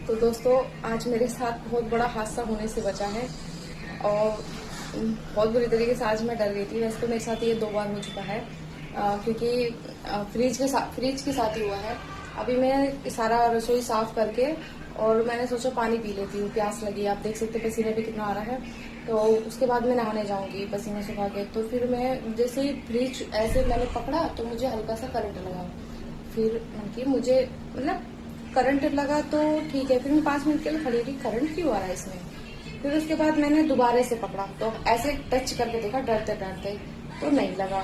तो दोस्तों आज मेरे साथ बहुत बड़ा हादसा होने से बचा है और बहुत बुरी तरीके से आज मैं डर गई थी। वैसे तो मेरे साथ ये 2 बार हो चुका है क्योंकि फ्रिज के साथ ही हुआ है। अभी मैं सारा रसोई साफ करके और मैंने सोचा पानी पी लेती हूँ, प्यास लगी। आप देख सकते पसीने भी कितना आ रहा है। तो उसके बाद मैं नहाने जाऊंगी पसीने सुखा के। तो फिर मैं जैसे ही फ्रिज ऐसे मैंने पकड़ा तो मुझे हल्का सा करंट लगा। फिर मुझे मतलब करंट लगा तो ठीक है। फिर मैं 5 मिनट के लिए खड़ी रही, करंट क्यों आ रहा है इसमें। फिर उसके बाद मैंने दोबारा से पकड़ा तो ऐसे टच करके देखा डरते डरते, तो नहीं लगा।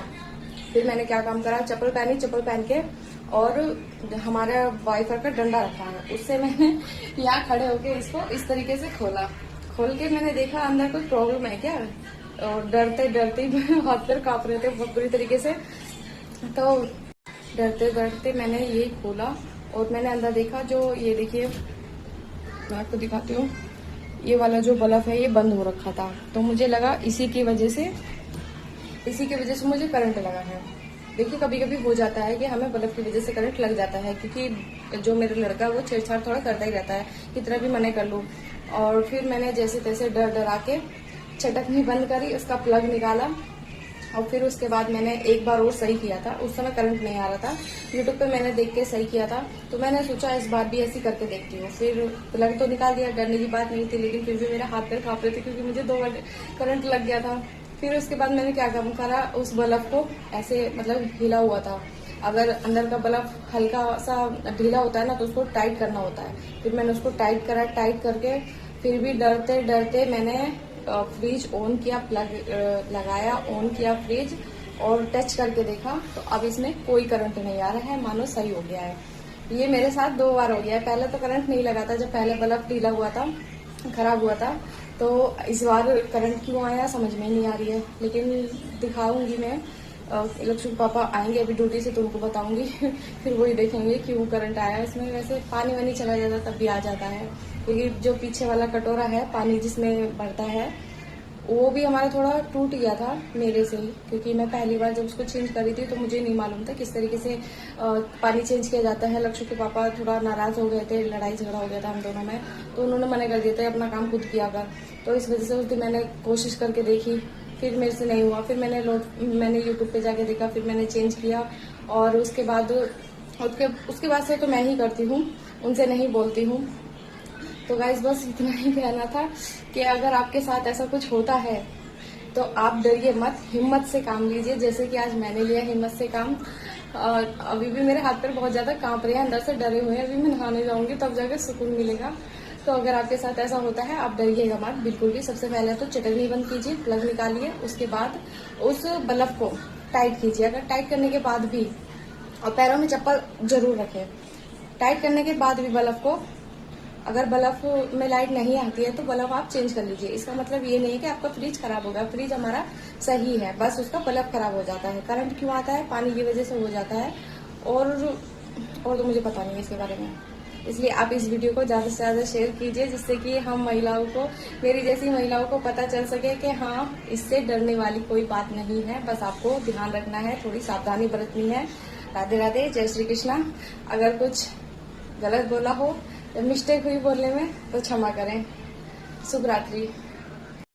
फिर मैंने क्या काम करा, चप्पल पहन के और हमारा वाइफर का डंडा रखा है, उससे मैंने यहाँ खड़े होके इसको इस तरीके से खोल के मैंने देखा अंदर कोई प्रॉब्लम है क्या। और डरते डरते हाथ पैर कांप रहे थे बहुत बुरी तरीके से। तो डरते डरते मैंने ये खोला और मैंने अंदर देखा, जो ये देखिए मैं आपको दिखाती हूँ, ये वाला जो बल्ब है ये बंद हो रखा था। तो मुझे लगा इसी की वजह से मुझे करंट लगा है। देखिए कभी कभी हो जाता है कि हमें बल्ब की वजह से करंट लग जाता है, क्योंकि जो मेरा लड़का वो छेड़छाड़ थोड़ा करता ही रहता है, कितना भी मना कर लूँ। और फिर मैंने जैसे तैसे डरा के छटकनी बंद करी, उसका प्लग निकाला और फिर उसके बाद मैंने एक बार और सही किया था। उस समय करंट नहीं आ रहा था, यूट्यूब पे मैंने देख के सही किया था। तो मैंने सोचा इस बार भी ऐसी करके देखती हूँ। फिर प्लग तो निकाल दिया, डरने की बात नहीं थी, लेकिन फिर भी मेरा हाथ पैर कांप रहे थे क्योंकि मुझे 2 बार करंट लग गया था। फिर उसके बाद मैंने क्या काम करा, उस बल्ब को ऐसे मतलब ढीला हुआ था, अगर अंदर का बल्ब हल्का सा ढीला होता है ना तो उसको टाइट करना होता है। फिर मैंने उसको टाइट करा, टाइट करके फिर भी डरते डरते मैंने फ्रिज ऑन किया, प्लग लगाया, ऑन किया फ्रिज और टच करके देखा तो अब इसमें कोई करंट नहीं आ रहा है, मानो सही हो गया है। ये मेरे साथ 2 बार हो गया है। पहले तो करंट नहीं लगा था, जब पहले बल्ब ढीला हुआ था, खराब हुआ था। तो इस बार करंट क्यों आया समझ में नहीं आ रही है, लेकिन दिखाऊंगी मैं। लक्ष्मी पापा आएंगे अभी ड्यूटी से तो उनको बताऊंगी फिर वही देखेंगे क्यों करंट आया इसमें। वैसे पानी वानी चला जाता तब भी आ जाता है, क्योंकि जो पीछे वाला कटोरा है पानी जिसमें भरता है वो भी हमारा थोड़ा टूट गया था मेरे से ही, क्योंकि मैं पहली बार जब उसको चेंज करी थी तो मुझे नहीं मालूम था किस तरीके से पानी चेंज किया जाता है। लक्ष्य के पापा थोड़ा नाराज हो गए थे, लड़ाई झगड़ा हो गया था हम दोनों में, तो उन्होंने मना कर दिया था अपना काम खुद किया कर। तो इस वजह से उस दिन मैंने कोशिश करके देखी, फिर मेरे से नहीं हुआ। फिर मैंने यूट्यूब पे जाके देखा, फिर मैंने चेंज किया और उसके बाद से तो मैं ही करती हूँ, उनसे नहीं बोलती हूँ। तो गाइस बस इतना ही कहना था कि अगर आपके साथ ऐसा कुछ होता है तो आप डरिए मत, हिम्मत से काम लीजिए, जैसे कि आज मैंने लिया हिम्मत से काम। अभी भी मेरे हाथ पैर बहुत ज्यादा कांप रहे हैं, अंदर से डरे हुए हैं। अभी मैं नहाने जाऊंगी तब जाकर सुकून मिलेगा। तो अगर आपके साथ ऐसा होता है आप डरिएगा मत बिल्कुल भी। सबसे पहले तो चटनी बंद कीजिए, प्लग निकालिए, उसके बाद उस बल्ब को टाइट कीजिए। अगर टाइट करने के बाद भी, और पैरों में चप्पल जरूर रखें, टाइट करने के बाद भी बल्ब को, अगर बल्ब में लाइट नहीं आती है तो बल्ब आप चेंज कर लीजिए। इसका मतलब ये नहीं है कि आपका फ्रिज खराब होगा, फ्रिज हमारा सही है, बस उसका बल्ब खराब हो जाता है। करंट क्यों आता है, पानी की वजह से हो जाता है। और तो मुझे पता नहीं है इसके बारे में, इसलिए आप इस वीडियो को ज्यादा से ज्यादा शेयर कीजिए, जिससे कि हम महिलाओं को, मेरी जैसी महिलाओं को पता चल सके कि हाँ इससे डरने वाली कोई बात नहीं है। बस आपको ध्यान रखना है, थोड़ी सावधानी बरतनी है। राधे राधे, जय श्री कृष्णा। अगर कुछ गलत बोला हो, मिस्टेक हुई बोलने में तो क्षमा करें। शुभ रात्रि।